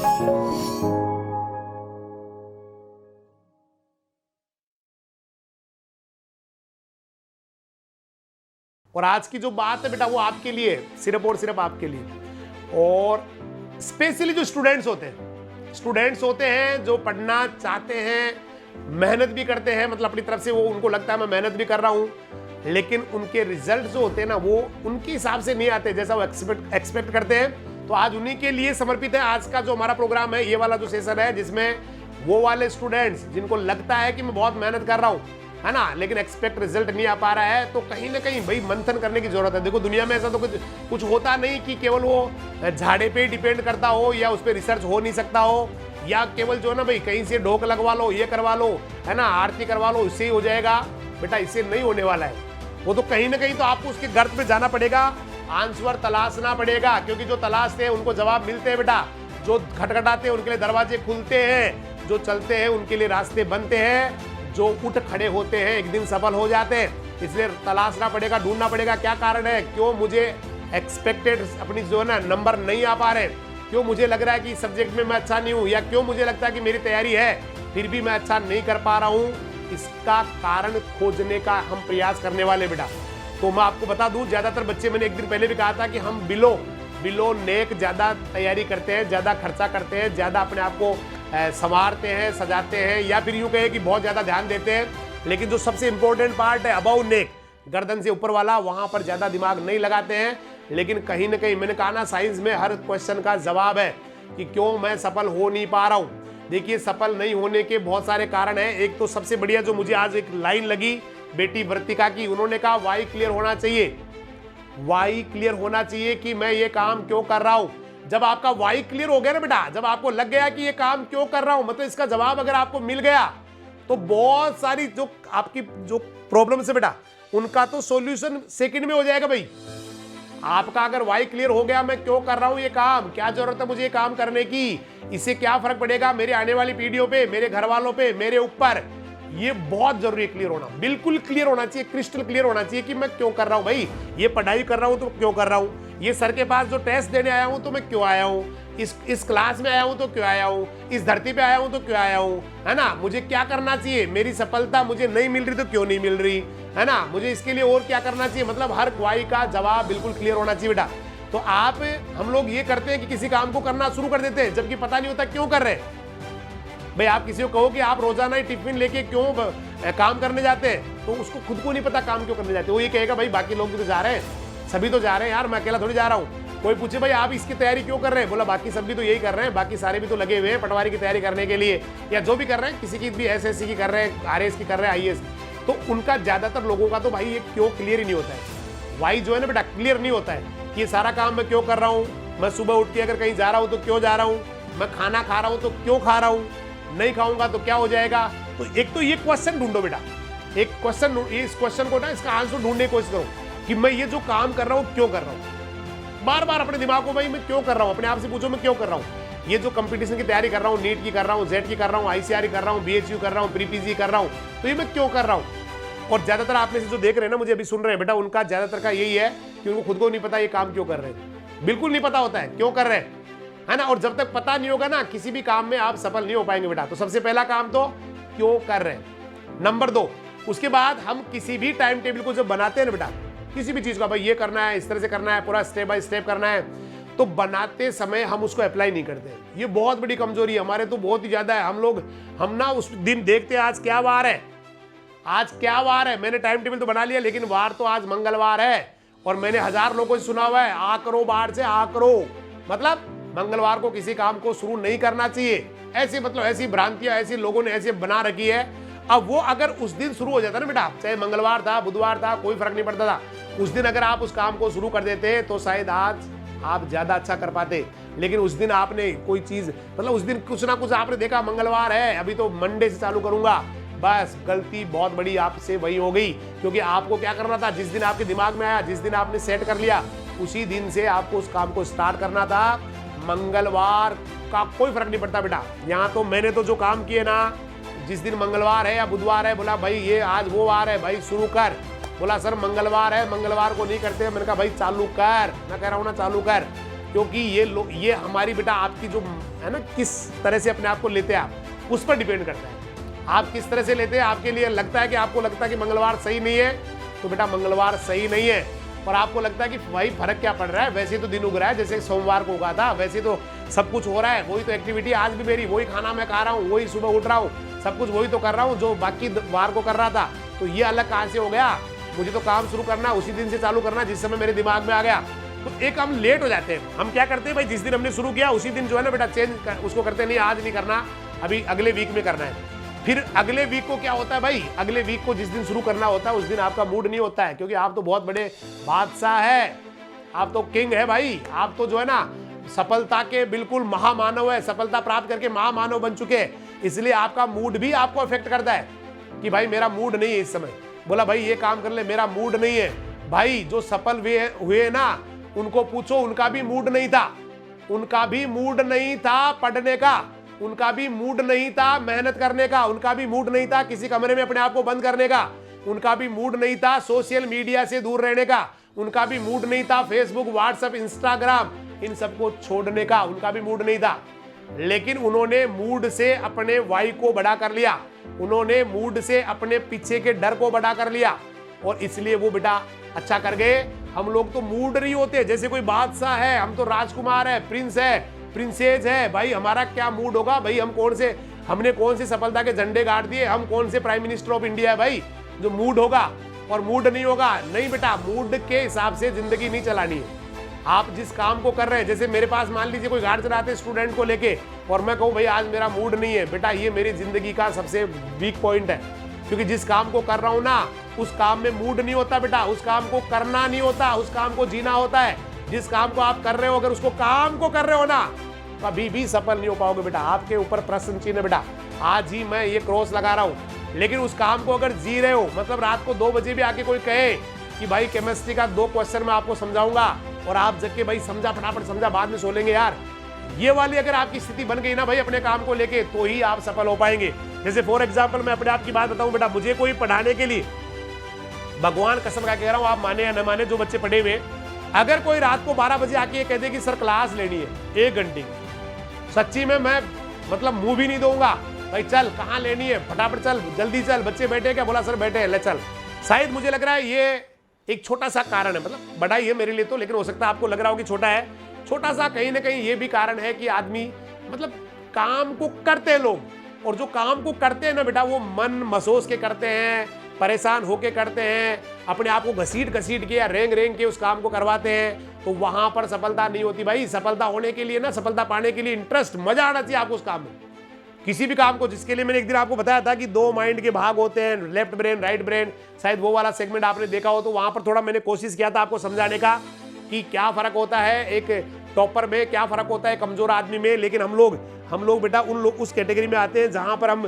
और आज की जो बात है बेटा वो आपके लिए, सिर्फ और सिर्फ आपके लिए। और स्पेशली जो स्टूडेंट्स होते हैं जो पढ़ना चाहते हैं, मेहनत भी करते हैं, मतलब अपनी तरफ से वो उनको लगता है मैं मेहनत भी कर रहा हूं, लेकिन उनके रिजल्ट जो होते हैं ना वो उनके हिसाब से नहीं आते जैसा वो एक्सपेक्ट करते हैं। तो आज उन्हीं के लिए समर्पित है आज का जो हमारा प्रोग्राम है, ये वाला जो सेशन है, जिसमें वो वाले स्टूडेंट्स जिनको लगता है कि मैं बहुत मेहनत कर रहा हूं, है ना, लेकिन एक्सपेक्ट रिजल्ट नहीं आ पा रहा है, तो कहीं ना कहीं भाई मंथन करने की जरूरत है। देखो दुनिया में ऐसा तो कुछ होता नहीं कि केवल वो झाड़े पे डिपेंड करता हो या उस पर रिसर्च हो नहीं सकता हो, या केवल जो है ना भाई कहीं से ढोक लगवा लो, ये करवा लो, है ना, आरती करवा लो, इससे ही हो जाएगा। बेटा इससे नहीं होने वाला है। वो तो कहीं ना कहीं तो आपको उसके गर्त पे जाना पड़ेगा, आंसर तलाशना पड़ेगा, क्योंकि जो तलाशते हैं उनको जवाब मिलते हैं बेटा, जो खटखटाते हैं उनके लिए दरवाजे खुलते हैं, जो चलते हैं उनके लिए रास्ते बनते हैं, जो उठ खड़े होते हैं एक दिन सफल हो जाते हैं। इसलिए तलाशना पड़ेगा, ढूंढना पड़ेगा क्या कारण है, क्यों मुझे एक्सपेक्टेड अपनी जो है ना नंबर नहीं आ पा रहे, क्यों मुझे लग रहा है कि सब्जेक्ट में मैं अच्छा नहीं हूं, या क्यों मुझे लगता है कि मेरी तैयारी है फिर भी मैं अच्छा नहीं कर पा रहा हूं। इसका कारण खोजने का हम प्रयास करने वाले बेटा। तो मैं आपको बता दूं, ज्यादातर बच्चे, मैंने एक दिन पहले भी कहा था कि हम बिलो नेक ज्यादा तैयारी करते हैं, ज्यादा खर्चा करते हैं, ज्यादा अपने आप को संवारते हैं, सजाते हैं, या फिर यूं कहे कि बहुत ज्यादा ध्यान देते हैं, लेकिन जो सबसे इंपॉर्टेंट पार्ट है अबाउ नेक, गर्दन से ऊपर वाला, वहां पर ज्यादा दिमाग नहीं लगाते हैं। लेकिन कहीं ना कहीं मैंने कहा ना, साइंस में हर क्वेश्चन का जवाब है कि क्यों मैं सफल हो नहीं पा रहा हूं। देखिए सफल नहीं होने के बहुत सारे कारण हैं। एक तो सबसे बढ़िया जो मुझे आज एक लाइन लगी बेटी वर्तिका की, उन्होंने कहा वाई क्लियर होना चाहिए, वाई क्लियर होना चाहिए कि मैं ये काम क्यों कर रहा हूं। जब आपका वाई क्लियर हो गया ना बेटा, जब आपको लग गया कि ये काम क्यों कर रहा हूं, मतलब इसका जवाब अगर आपको मिल गया, तो बहुत सारी जो आपकी जो प्रॉब्लम्स है बेटा उनका तो सॉल्यूशन सेकंड में हो जाएगा भाई। आपका अगर वाई क्लियर हो गया, मैं क्यों कर रहा हूं ये काम, क्या जरूरत है मुझे ये काम करने की, इससे क्या फर्क पड़ेगा मेरे आने वाली पीढ़ियों पे, मेरे घर वालों पे, मेरे ऊपर, ये बहुत जरूरी है क्लियर होना, बिल्कुल क्लियर होना चाहिए, क्रिस्टल क्लियर होना चाहिए कि मैं क्यों कर रहा हूं भाई। ये पढ़ाई कर रहा हूं तो क्यों कर रहा हूं, ये सर के पास जो टेस्ट देने आया हूं तो मैं क्यों आया हूं, इस क्लास में आया हूं तो क्यों आया हूं, इस धरती पे आया हूं तो क्यों आया हूं, है ना, मुझे क्या करना चाहिए, मेरी सफलता मुझे नहीं मिल रही तो क्यों नहीं मिल रही, है ना, मुझे इसके लिए और क्या करना चाहिए। मतलब हर क्वाई का जवाब बिल्कुल क्लियर होना चाहिए बेटा। तो हम लोग ये करते हैं कि किसी काम को करना शुरू कर देते हैं जबकि पता नहीं होता क्यों कर रहे हैं। भाई आप किसी को कहो कि आप रोजाना ही टिफिन लेके क्यों काम करने जाते हैं, तो उसको खुद को नहीं पता काम क्यों करने जाते। वो ये कहेगा भाई बाकी लोग भी तो जा रहे हैं, सभी तो जा रहे हैं यार, मैं अकेला थोड़ी जा रहा हूँ। कोई पूछे भाई आप इसकी तैयारी क्यों कर रहे हैं, बोला बाकी सब भी तो यही कर रहे हैं, बाकी सारे भी तो लगे हुए हैं पटवारी की तैयारी करने के लिए, या जो भी कर रहे हैं, किसी की भी एसएससी की कर रहे हैं, आरएएस की कर रहे हैं, आईएएस। तो उनका ज्यादातर लोगों का तो भाई ये क्यों क्लियर ही नहीं होता है, वाई जो है ना बेटा क्लियर नहीं होता है कि ये सारा काम मैं क्यों कर रहा हूँ, मैं सुबह उठ के अगर कहीं जा रहा हूँ तो क्यों जा रहा हूँ, मैं खाना खा रहा हूँ तो क्यों खा रहा हूँ, नहीं खाऊंगा तो क्या हो जाएगा। तो एक तो ये क्वेश्चन ढूंढो बेटा, एक क्वेश्चन, इस क्वेश्चन को ना इसका आंसर ढूंढने की कोशिश करो कि मैं ये जो काम कर रहा हूँ क्यों कर रहा हूँ। बार बार अपने दिमाग को भाई मैं क्यों कर रहा हूँ, अपने आप से पूछो मैं क्यों कर रहा हूँ। ये जो कंपटीशन की तैयारी कर रहा हूँ, नीट की कर रहा हूँ, जेट की कर रहा हूँ, आईसीआर कर रहा हूँ, बीएचयू कर रहा हूँ, प्री पीजी कर रहा हूँ, तो ये मैं क्यों कर रहा हूँ। और ज्यादातर आप में से जो देख रहे हैं ना, मुझे अभी सुन रहे हैं बेटा, उनका ज्यादातर का यही है कि उनको खुद को नहीं पता ये काम क्यों कर रहे हैं, बिल्कुल नहीं पता होता है क्यों कर रहे हैं, है ना। और जब तक पता नहीं होगा ना, किसी भी काम में आप सफल नहीं हो पाएंगे बेटा। तो सबसे पहला काम तो क्यों कर रहे हैं, नंबर 2। उसके बाद हम किसी भी टाइम टेबल को जब बनाते हैं ना बेटा, किसी भी चीज का भाई ये करना है, इस तरह से करना है, पूरा स्टेप बाय स्टेप करना है, तो बनाते समय हम उसको अप्लाई नहीं करते। ये बहुत बड़ी कमजोरी है हमारे, तो बहुत ही ज्यादा है। हम ना उस दिन देखते हैं आज क्या वार है, आज क्या वार है, मैंने टाइम टेबल तो बना लिया लेकिन वार तो आज मंगलवार है, और मैंने 1000 लोगों से सुना हुआ है आ करो बार से आ करो, मतलब मंगलवार को किसी काम को शुरू नहीं करना चाहिए। ऐसी मतलब ऐसी भ्रांतियां ऐसी लोगों ने ऐसे बना रखी है। अब वो अगर उस दिन शुरू हो जाता ना बेटा, चाहे मंगलवार था बुधवार था कोई फर्क नहीं पड़ता था, उस दिन अगर आप उस काम को शुरू कर देते तो शायद आज आप ज्यादा अच्छा कर पाते। लेकिन उस दिन आपने कोई चीज, मतलब उस दिन कुछ ना कुछ आपने देखा मंगलवार है अभी तो मंडे से चालू करूंगा, बस गलती बहुत बड़ी आपसे वही हो गई। क्योंकि आपको क्या करना था, जिस दिन आपके दिमाग में आया, जिस दिन आपने सेट कर लिया, उसी दिन से आपको उस काम को स्टार्ट करना था। मंगलवार का कोई फर्क नहीं पड़ता बेटा। यहाँ तो मैंने तो जो काम किए ना, जिस दिन मंगलवार है या बुधवार है, बोला भाई ये आज वो वार है भाई शुरू कर, बोला सर मंगलवार है मंगलवार को नहीं करते, मैंने कहा भाई चालू कर, मैं कह रहा हूँ ना चालू कर। क्योंकि ये हमारी बेटा आपकी जो है ना, किस तरह से अपने आप को लेते हैं आप, उस पर डिपेंड करता है। आप किस तरह से लेते हैं, आपके लिए लगता है कि आपको लगता है कि मंगलवार सही नहीं है, तो बेटा मंगलवार सही नहीं है। और आपको लगता है कि भाई फर्क क्या पड़ रहा है, वैसे तो दिन उग रहा है, जैसे सोमवार को उगा था, वैसे तो सब कुछ हो रहा है, वही तो एक्टिविटी आज भी मेरी, वही खाना मैं खा रहा हूँ, वही सुबह उठ रहा हूँ, सब कुछ वही तो कर रहा हूँ जो बाकी वार को कर रहा था, तो ये अलग कहाँ से हो गया। मुझे तो काम शुरू करना उसी दिन से चालू करना जिस समय मेरे दिमाग में आ गया। तो एक हम लेट हो जाते हैं। हम क्या करते हैं भाई, जिस दिन हमने शुरू किया उसी दिन जो है ना बेटा चेंज उसको करते नहीं, आज नहीं करना, अभी अगले वीक में करना है। फिर अगले वीक को क्या होता है भाई, अगले वीक को जिस दिन शुरू करना होता है उस दिन आपका मूड नहीं होता है, क्योंकि आप तो बहुत बड़े बादशाह है, आप तो किंग है भाई, आप तो जो है ना सफलता के बिल्कुल महामानव है, सफलता प्राप्त करके महामानव बन चुके हैं। इसलिए आपका मूड भी आपको अफेक्ट करता है कि भाई मेरा मूड नहीं है इस समय, बोला भाई ये काम कर ले, मेरा मूड नहीं है। भाई जो सफल हुए ना उनको पूछो, उनका भी मूड नहीं था, उनका भी मूड नहीं था पढ़ने का, उनका भी मूड नहीं था मेहनत करने का, उनका भी मूड नहीं था किसी कमरे में अपने आप को बंद करने का, उनका भी मूड नहीं था सोशल मीडिया से दूर रहने का, उनका भी मूड नहीं था फेसबुक व्हाट्सएप इंस्टाग्राम इन सबको छोड़ने का, उनका भी मूड नहीं था। लेकिन उन्होंने मूड से अपने वाई को बड़ा कर लिया, उन्होंने मूड से अपने पीछे के डर को बड़ा कर लिया, और इसलिए वो बेटा अच्छा कर गए। हम लोग तो मूड नहीं होते, जैसे कोई बादशाह है, हम तो राजकुमार है, प्रिंस है, प्रिंसेस है, भाई हमारा क्या मूड होगा भाई, हमने कौन से सफलता के झंडे गाड़ दिए, हम कौन से प्राइम मिनिस्टर ऑफ इंडिया है भाई जो मूड होगा और मूड नहीं होगा। नहीं बेटा, मूड के हिसाब से जिंदगी नहीं चलानी है। आप जिस काम को कर रहे हैं, जैसे मेरे पास मान लीजिए कोई गाड़ी चलाते स्टूडेंट को लेके और मैं कहूँ भाई आज मेरा मूड नहीं है, बेटा ये मेरी जिंदगी का सबसे वीक पॉइंट है, क्योंकि जिस काम को कर रहा हूं ना उस काम में मूड नहीं होता बेटा, उस काम को करना नहीं होता, उस काम को जीना होता है। जिस काम को आप कर रहे हो, अगर उसको काम को कर रहे हो ना, कभी भी सफल नहीं हो पाओगे बेटा। आपके ऊपर प्रश्न चिन्ह है बेटा, आज ही मैं ये क्रॉस लगा रहा हूं। लेकिन उस काम को अगर जी रहे हो, मतलब रात को 2 बजे भी आके कोई कहे कि भाई केमिस्ट्री का 2 क्वेश्चन मैं आपको समझाऊंगा, और आप जग के भाई समझा, फटाफट समझा, बाद में सो लेंगे यार, ये वाली अगर आपकी स्थिति बन गई ना भाई अपने काम को लेके, तो ही आप सफल हो पाएंगे। जैसे फॉर एग्जांपल मैं अपने आप की बात बताऊं बेटा, मुझे कोई पढ़ाने के लिए, भगवान कसम का कह रहा हूं, आप माने या न माने, जो बच्चे पढ़े हुए, अगर कोई रात को 12 बजे आके ये कह दे कि सर क्लास लेनी है 1 घंटे की, सच्ची में मैं मतलब मुंह भी नहीं दूंगा, भाई चल कहाँ लेनी है, फटाफट चल, जल्दी चल, बच्चे बैठे क्या, बोला सर बैठे, ले चल। शायद मुझे लग रहा है ये एक छोटा सा कारण है, मतलब बड़ा ही है मेरे लिए तो, लेकिन हो सकता है आपको लग रहा हो कि छोटा है। छोटा सा कहीं ना कहीं ये भी कारण है कि आदमी मतलब काम को करते हैं लोग, और जो काम को करते हैं ना बेटा वो मन मसोस के करते हैं, परेशान होके करते हैं, अपने आप को घसीट के या रेंग के उस काम को करवाते हैं, तो वहां पर सफलता नहीं होती भाई। सफलता होने के लिए ना, सफलता पाने के लिए इंटरेस्ट, मजा आना चाहिए आपको उस काम में, किसी भी काम को, जिसके लिए मैंने एक दिन आपको बताया था कि 2 माइंड के भाग होते हैं, लेफ्ट ब्रेन राइट ब्रेन, शायद वो वाला सेगमेंट आपने देखा हो, तो वहां पर थोड़ा मैंने कोशिश किया था आपको समझाने का कि क्या फर्क होता है एक टॉपर में, क्या फर्क होता है कमजोर आदमी में। लेकिन हम लोग बेटा उस कैटेगरी में आते हैं जहां पर हम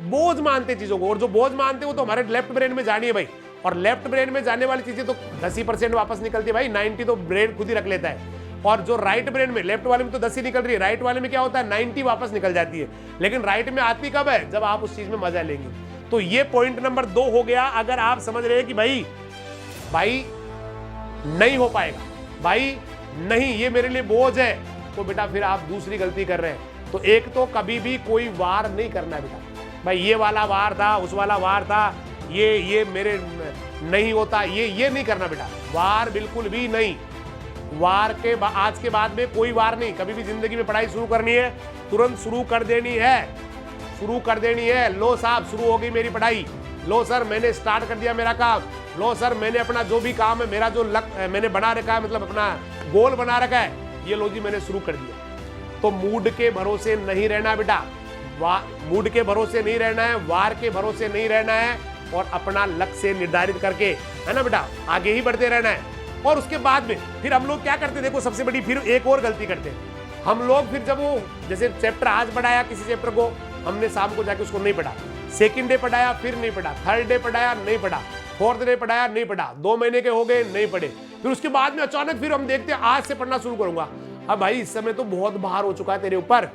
बोझ मानते चीजों को, और जो बोझ मानते हैं वो तो हमारे लेफ्ट ब्रेन में जानी है भाई, और लेफ्ट ब्रेन में जाने वाली चीजें तो 10% वापस निकलती है भाई, 90 तो ब्रेन खुद ही रख लेता है। और जो राइट ब्रेन में, लेफ्ट वाले में तो 10 ही निकल रही है, राइट वाले में क्या होता है 90 वापस निकल जाती है। लेकिन राइट में आती कब है, जब आप उस चीज में मजा लेंगे। तो ये पॉइंट नंबर 2 हो गया। अगर आप समझ रहे हैं कि भाई नहीं हो पाएगा, भाई नहीं ये मेरे लिए बोझ है, तो बेटा फिर आप दूसरी गलती कर रहे हैं। तो एक तो कभी भी कोई वार नहीं करना बेटा, भाई ये वाला वार था, उस वाला वार था, ये मेरे नहीं होता, ये नहीं करना बेटा, वार बिल्कुल भी नहीं। वार के आज के बाद में कोई वार नहीं। कभी भी जिंदगी में पढ़ाई शुरू करनी है, तुरंत शुरू कर देनी है। लो साहब शुरू हो गई मेरी पढ़ाई, लो सर मैंने स्टार्ट कर दिया मेरा काम, लो सर मैंने अपना जो भी काम है, मेरा जो लक्ष्य मैंने बना रखा है, मतलब अपना गोल बना रखा है, ये लो जी मैंने शुरू कर दिया। तो मूड के भरोसे नहीं रहना बेटा, मूड के भरोसे नहीं रहना है, वार के भरोसे नहीं रहना है, और अपना लक्ष्य निर्धारित करके, है ना बेटा, आगे ही बढ़ते रहना है। और उसके बाद में फिर हम लोग क्या करते, देखो सबसे बड़ी फिर एक और गलती करते हैं हम लोग। फिर जब वो जैसे चैप्टर आज पढ़ाया, किसी चैप्टर को हमने शाम को जाके उसको नहीं पढ़ा, सेकंड डे पढ़ाया फिर नहीं पढ़ा, थर्ड डे पढ़ाया नहीं पढ़ा, फोर्थ डे पढ़ाया नहीं पढ़ा, 2 महीने के हो गए नहीं पढ़े, फिर उसके बाद में अचानक फिर हम देखते हैं आज से पढ़ना शुरू करूंगा। अब भाई इस समय तो बहुत भार हो चुका है तेरे ऊपर,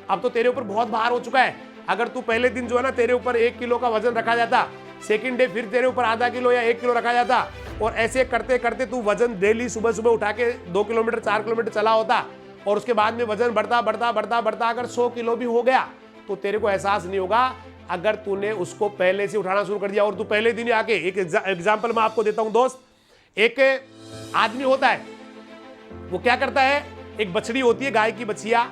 अब तो तेरे ऊपर बहुत भार हो चुका है। अगर तू पहले दिन जो है ना तेरे ऊपर 1 किलो का वजन रखा जाता, सेकंड डे फिर तेरे ऊपर आधा किलो या 1 किलो रखा जाता, और ऐसे करते करते तू वजन डेली सुबह सुबह उठा के 2 किलोमीटर 4 किलोमीटर चला होता और उसके बाद में वजन बढ़ता बढ़ता बढ़ता बढ़ता अगर 100 किलो भी हो गया तो तेरे को एहसास नहीं होगा अगर तूने उसको पहले से उठाना शुरू कर दिया। और तू पहले दिन ही आके, एक एग्जाम्पल मैं आपको देता हूं दोस्त, एक आदमी होता है, वो क्या करता है, एक बछड़ी होती है गाय की बछिया,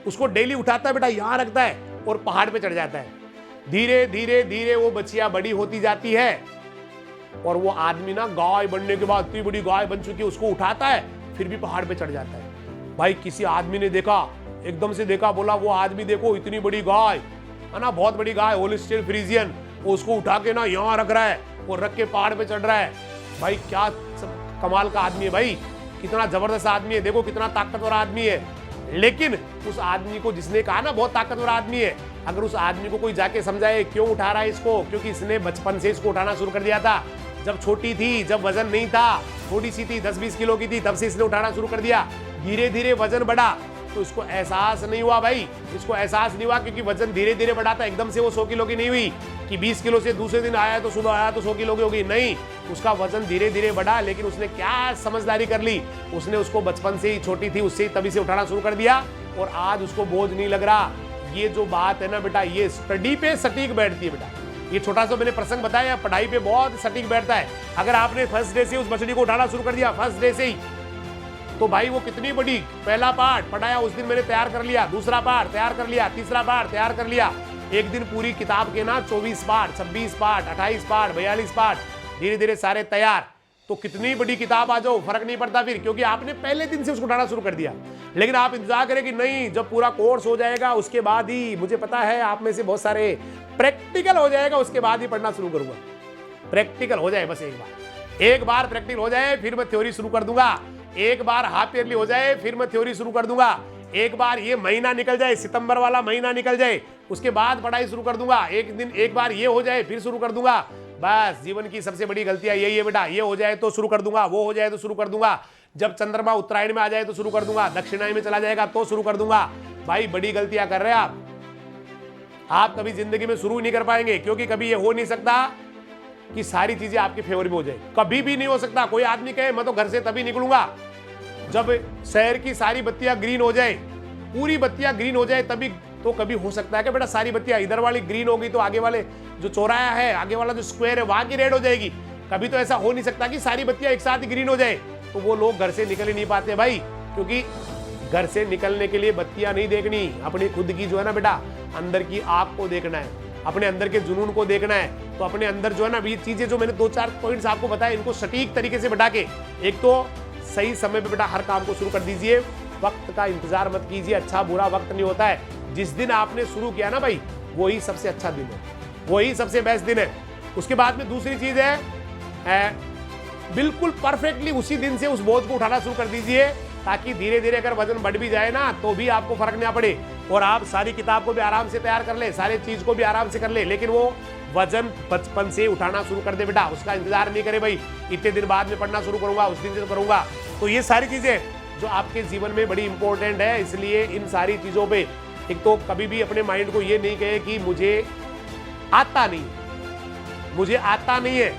उसको डेली उठाता है बेटा, यहां रखता है और पहाड़ पे चढ़ जाता है। धीरे धीरे धीरे वो बछिया बड़ी होती जाती है और वो आदमी ना गाय बनने के बाद, इतनी बड़ी गाय बन चुकी है, उसको उठाता है फिर भी पहाड़ पे चढ़ जाता है। भाई किसी आदमी ने देखा, एकदम से देखा, बोला वो आदमी देखो इतनी बड़ी गाय है ना, बहुत बड़ी गाय होलिस्टीन फ्रीजियन, वो उसको उठा के ना यहाँ रख रहा है और रख के पहाड़ पे चढ़ रहा है। भाई क्या कमाल का आदमी है भाई, कितना जबरदस्त आदमी है, देखो कितना ताकतवर आदमी है। लेकिन उस आदमी को जिसने कहा ना बहुत ताकतवर आदमी है, अगर उस आदमी को कोई जाके समझाए क्यों उठा रहा है इसको, क्योंकि इसने बचपन से इसको उठाना शुरू कर दिया था, जब छोटी थी, जब वजन नहीं था, थोड़ी सी थी, 10-20 किलो की थी, तब से इसने उठाना शुरू कर दिया, धीरे धीरे वजन बढ़ा तो इसको एहसास नहीं हुआ भाई, इसको एहसास नहीं हुआ क्योंकि वजन धीरे धीरे बढ़ा था, एकदम से वो 100 किलो की नहीं हुई कि 20 किलो से दूसरे दिन आया तो सुबह आया तो 100 किलो की होगी, नहीं, उसका वजन धीरे धीरे बढ़ा। लेकिन उसने क्या समझदारी कर ली, उसने उसको बचपन से ही, छोटी थी उससे ही तभी से उठाना शुरू कर दिया और आज उसको बोझ नहीं लग रहा। ये जो बात है ना बेटा, ये स्टडी पे सटीक बैठती है बेटा। ये छोटा सा मैंने प्रसंग बताया, पढ़ाई पे बहुत सटीक बैठता है। अगर आपने फर्स्ट डे से उस बछड़ी को उठाना शुरू कर दिया, फर्स्ट डे से ही, तो भाई वो कितनी बड़ी, पहला पार्ट पढ़ाया उस दिन मैंने तैयार कर लिया, दूसरा पार्ट तैयार कर लिया, तीसरा पार्ट तैयार कर लिया, एक दिन पूरी किताब के ना 24 पार्ट, 26 पार्ट, 28 पार्ट, 42 पार्ट, धीरे धीरे सारे तैयार। तो कितनी बड़ी किताब आ जाओ फर्क नहीं पड़ता फिर, क्योंकि आपने पहले दिन से उसको उठाना शुरू कर दिया। लेकिन आप इंतजार करें कि नहीं, जब पूरा कोर्स हो जाएगा उसके बाद ही, मुझे पता है आप में से बहुत सारे प्रैक्टिकल हो जाएगा उसके बाद ही पढ़ना शुरू करूंगा। प्रैक्टिकल हो जाए बस एक बार प्रैक्टिकल हो जाए फिर मैं थ्योरी शुरू कर दूंगा, एक बार हाफ ईयरली हो जाए फिर मैं थ्योरी शुरू कर दूंगा, एक बार ये महीना निकल जाए, सितंबर वाला महीना निकल जाए, उसके बाद पढ़ाई शुरू कर दूंगा, एक बार ये हो जाए फिर शुरू कर दूंगा। बस जीवन की सबसे बड़ी गलतियां यही है बेटा, ये हो जाए तो शुरू कर दूंगा, वो हो जाए तो शुरू कर दूंगा, जब चंद्रमा उत्तरायण में आ जाए तो शुरू कर दूंगा, दक्षिणायन में चला जाएगा तो शुरू कर दूंगा। भाई बड़ी गलतियां कर रहे हैं आप कभी जिंदगी में शुरू नहीं कर पाएंगे, क्योंकि कभी ये हो नहीं सकता कि सारी चीजें आपके फेवर में हो जाए, कभी भी नहीं हो सकता। कोई आदमी कहे मैं तो घर से तभी निकलूंगा जब शहर की सारी बत्तियां ग्रीन हो जाए, पूरी बत्तियां ग्रीन हो जाए, तभी तो कभी हो सकता है कि बेटा सारी बत्तियां इधर वाली ग्रीन होगी तो आगे वाले जो चौराहा है, आगे वाला जो स्क्वायर है वहां की रेड हो जाएगी। कभी तो ऐसा हो नहीं सकता कि सारी बत्तियां एक साथ ही ग्रीन हो जाए। तो वो लोग घर से निकल ही नहीं पाते भाई, क्योंकि घर से निकलने के लिए बत्तियां नहीं देखनी, अपनी खुद की जो है ना बेटा अंदर की आग को देखना है, अपने अंदर के जुनून को देखना है। तो अपने अंदर जो है ना ये चीजें जो मैंने 2-4 पॉइंट्स आपको बताए, इनको सटीक तरीके से बैठा के, एक तो सही समय पे बेटा हर काम को शुरू कर दीजिए, वक्त का इंतजार मत कीजिए, अच्छा बुरा वक्त नहीं होता है। जिस दिन आपने शुरू किया ना भाई, वही सबसे अच्छा दिन है, वही सबसे बेस्ट दिन है। उसके बाद में दूसरी चीज है, बिल्कुल परफेक्टली उसी दिन से उस बोझ को उठाना शुरू कर दीजिए, ताकि धीरे धीरे अगर वजन बढ़ भी जाए ना तो भी आपको फर्क ना पड़े और आप सारी किताब को भी आराम से तैयार कर ले, सारी चीज को भी आराम से कर ले। लेकिन वो वजन बचपन से उठाना शुरू कर दे बेटा, उसका इंतजार नहीं करे भाई इतने दिन बाद में पढ़ना शुरू करूंगा, उस दिन से करूंगा। तो ये सारी चीजें जो आपके जीवन में बड़ी इंपॉर्टेंट है, इसलिए इन सारी चीजों पे एक तो कभी भी अपने माइंड को ये नहीं कहे कि मुझे आता नहीं, मुझे आता नहीं है,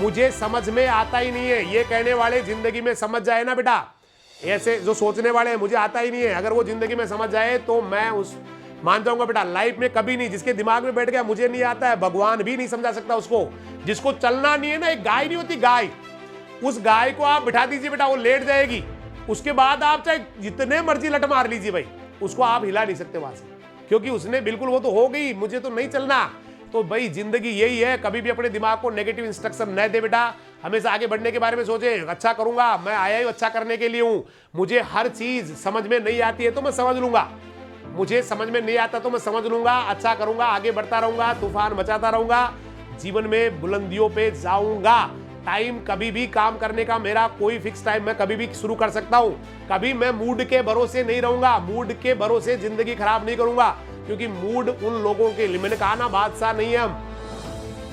मुझे समझ में आता ही नहीं है। ये कहने वाले जिंदगी में समझ जाए ना बेटा, ऐसे जो सोचने वाले हैं मुझे आता ही नहीं है, अगर वो जिंदगी में समझ जाए तो मैं उस मान जाऊंगा बेटा लाइफ में कभी नहीं। जिसके दिमाग में बैठ गया मुझे नहीं आता है, भगवान भी नहीं समझा सकता उसको। जिसको चलना नहीं है ना, एक गाय नहीं होती गाय, उस गाय को आप बिठा दीजिए बेटा, वो लेट जाएगी, उसके बाद आप चाहे जितने मर्जी लट मार लीजिए भाई, उसको आप हिला नहीं सकते वहां से, क्योंकि उसने बिल्कुल वो तो हो गई, मुझे तो नहीं चलना। तो भाई जिंदगी यही है, कभी भी अपने दिमाग को नेगेटिव इंस्ट्रक्शन न दे बेटा, हमेशा आगे बढ़ने के बारे में सोचे, अच्छा करूंगा, मैं आया ही अच्छा करने के लिए हूं, मुझे हर चीज समझ में नहीं आती है तो मैं समझ लूंगा, मुझे समझ में नहीं आता तो मैं समझ लूंगा, अच्छा करूंगा, आगे बढ़ता रहूंगा, तूफान मचाता रहूंगा, जीवन में बुलंदियों पे जाऊंगा। टाइम कभी भी काम करने का मेरा कोई फिक्स टाइम मैं कभी भी शुरू कर सकता हूं, कभी मैं मूड के भरोसे नहीं रहूंगा, मूड के भरोसे जिंदगी खराब नहीं करूंगा, क्योंकि मूड उन लोगों के लिए, मैंने कहा ना बादशाह नहीं है हम,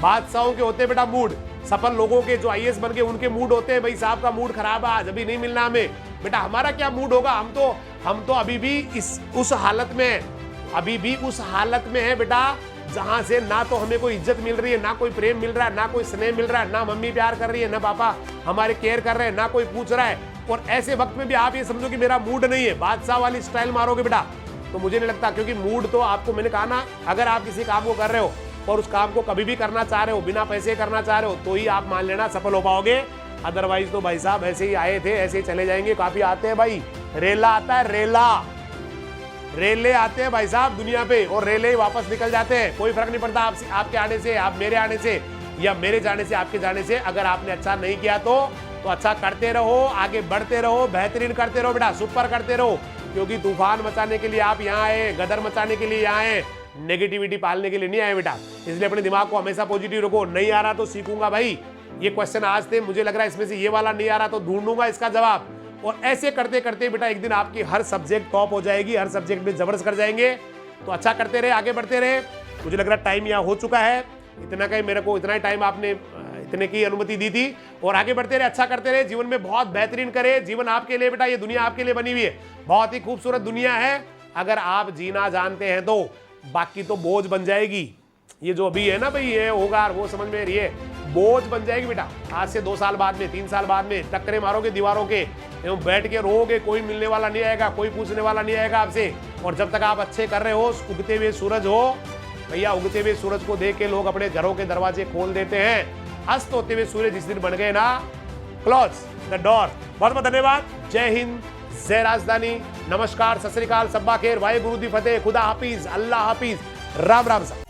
बादशाहों के होते हैं बेटा मूड, सफल लोगों के जो आईएएस बन के उनके मूड होते हैं, भाई साहब का मूड खराब है आज, अभी नहीं मिलना हमें, बेटा हमारा क्या मूड होगा, हम तो अभी भी उस हालत में है, अभी भी उस हालत में है बेटा जहां से ना तो हमें कोई इज्जत मिल रही है, ना कोई प्रेम मिल रहा है, ना कोई स्नेह मिल रहा है, ना मम्मी प्यार कर रही है, ना पापा हमारे केयर कर रहे हैं, ना कोई पूछ रहा है। और ऐसे वक्त में भी आप ये समझो कि मेरा मूड नहीं है, बादशाह वाली स्टाइल मारोगे बेटा, तो मुझे नहीं लगता। क्योंकि मूड तो आपको मैंने कहा ना, अगर आप किसी काम को कर रहे हो और उस काम को कभी भी करना चाह रहे हो, बिना पैसे करना चाह रहे हो, तो ही आप मान लेना सफल हो पाओगे। अदरवाइज तो भाई साहब ऐसे ही आए थे ऐसे ही चले जाएंगे। काफी आते हैं भाई, रेला आता है, रेले आते हैं भाई साहब दुनिया पे, और रेले ही वापस निकल जाते हैं। कोई फर्क नहीं पड़ता आपके आने से, आप मेरे आने से, या मेरे जाने से, आपके जाने से। अगर आपने अच्छा नहीं किया तो अच्छा करते रहो, आगे बढ़ते रहो, बेहतरीन करते रहो बेटा, सुपर करते रहो। क्योंकि तूफान मचाने के लिए आप यहाँ आए, गदर मचाने के लिए यहाँ आए, नेगेटिविटी पालने के लिए नहीं आए बेटा। इसलिए अपने दिमाग को हमेशा पॉजिटिव रखो। नहीं आ रहा तो सीखूंगा भाई, ये क्वेश्चन आज थे, मुझे लग रहा है इसमें से ये वाला नहीं आ रहा तो ढूंढूंगा इसका जवाब। और ऐसे करते करते बेटा एक दिन आपकी हर सब्जेक्ट टॉप हो जाएगी, हर सब्जेक्ट में जबरदस्त कर जाएंगे। तो अच्छा करते रहे, आगे बढ़ते रहे। मुझे लग रहा है टाइम यहाँ हो चुका है, इतना का ही मेरे को, इतना ही टाइम आपने इतने की अनुमति दी थी। और आगे बढ़ते रहे, अच्छा करते रहे, जीवन में बहुत बेहतरीन करे। जीवन आपके लिए बेटा, ये दुनिया आपके लिए बनी हुई है, बहुत ही खूबसूरत दुनिया है। अगर आप जीना जानते हैं तो बाकी तो बोझ बन जाएगी। ये जो अभी है ना भाई, ये होगा वो समझ में रही है, बोझ बन जाएगी बेटा। आज से 2 साल बाद में, 3 साल बाद में टक्करे मारोगे दीवारों के, एवं बैठ के रोओगे, कोई मिलने वाला नहीं आएगा, कोई पूछने वाला नहीं आएगा आपसे। और जब तक आप अच्छे कर रहे हो, उगते हुए सूरज हो भैया, उगते हुए सूरज को देख के लोग अपने घरों के दरवाजे खोल देते हैं। अस्त होते हुए सूर्य जिस दिन बन गए ना, क्लोज द डोर। बहुत बहुत धन्यवाद। जय हिंद, जय राजधानी, नमस्कार, सत श्री अकाल, सब्बा खेर, वाहे गुरु दी फतेह, खुदा हाफिज, अल्लाह हाफिज, राम राम साहब।